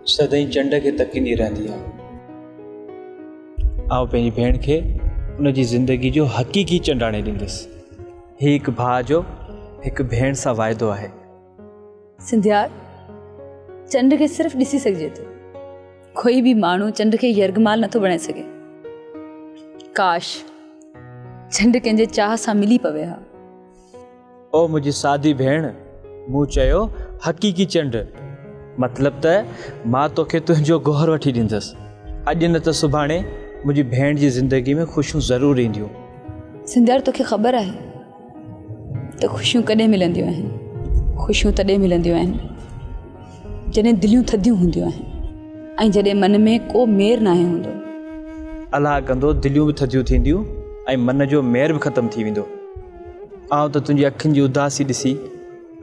सदाईं चंड खे तकींदी रहंदी आहे। आउं पंहिंजी भेण खे उनजी ज़िंदगी जो हक़ीक़ी चंड आणे ॾींदुसि। हीउ हिकु भाउ जो हिकु भेण सां वाइदो आहे। सिंधिया, चंड खे सिर्फ़ु ॾिसी सघिजे थो, कोई बि माण्हू चंड खे यरगमाल नथो बणाए सघे। काश चंड कंहिंजे चाह सां मिली पवे हा। ओ मुंहिंजी सादी भेण, मूं चयो हक़ीक़ी चंड, मतिलब त मां तोखे तुंहिंजो गोहर वठी ॾींदुसि। अॼु न त सुभाणे मुंहिंजी भेण जी ज़िंदगी में ख़ुशियूं ज़रूरु ईंदियूं। सिंधिया, तोखे ख़बर आहे त ख़ुशियूं कॾहिं मिलंदियूं आहिनि? ख़ुशियूं तॾहिं मिलंदियूं आहिनि जॾहिं दिलियूं थधियूं हूंदियूं आहिनि ऐं जॾहिं मन में को मेर नाहे हूंदो। अलाह कंदो दिलियूं बि थधियूं थींदियूं ऐं मन जो मेर बि ख़तमु थी वेंदो। आउं त तुंहिंजी अखियुनि जी उदासी ॾिसी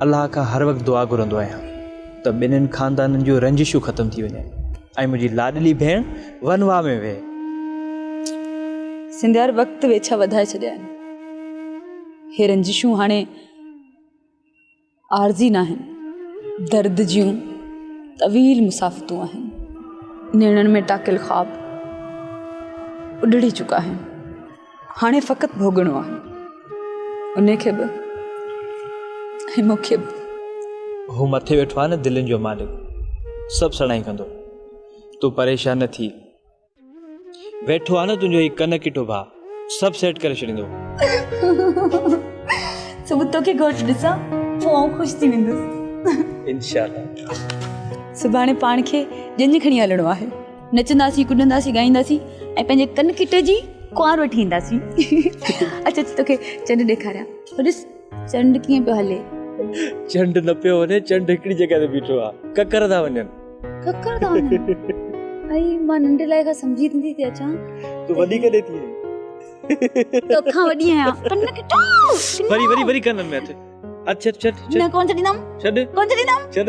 अलाह खां हर वक़्तु दुआ घुरंदो आहियां त ॿिन्हिनि ख़ानदाननि जूं रंजिशूं ख़तमु थी वञनि ऐं मुंहिंजी लाडली भेण वनवा में वेहे। सिंधियार, वक़्तु वेछा वधाए छॾिया आहिनि। हे रंजिशूं हाणे आरज़ी न आहिनि, दर्द जूं तवील मुसाफ़तूं आहिनि। नेणनि में टाकियल ख़्वाब उॾड़ी चुका आहिनि। हाणे फ़क़ति भोगणो आहे, उनखे बि ऐं मूंखे बि। हू मथे वेठो आहे न दिलनि जो मालिक, सभु सणाई कंदो। तूं परेशान न थी। वेठो आहे न तुंहिंजो हीउ कन किटो भाउ, सभु सेट करे छॾींदो। सुबुह तोखे घोट ॾिसां पोइ आउं ख़ुशि थी वेंदुसि। इंशाअल्लाह। सुभाणे पाण खे जंज खणी हलणो आहे। नचंदासीं, कुॾंदासीं, ॻाईंदासीं ऐं पंहिंजे कन किट जी कुंवार वठी ईंदासीं। अच्छा तोखे चंड ॾेखारियां। ॾिस चंड कीअं पियो हले। चंड न पियो वञे, चंड हिकिड़ी जॻह ते बीठो आहे, ककर था वञनि। ककर था वञनि? आई मां नंढे लाइ खां सम्झी थी अचां। तूं वॾी कॾहिं थी आहीं? तोखां वॾी आहियां। कन किटो वरी कननि में अच। अच्छा छॾ न कोन छॾींदमि। छॾ कोन छॾींदमि। छॾ।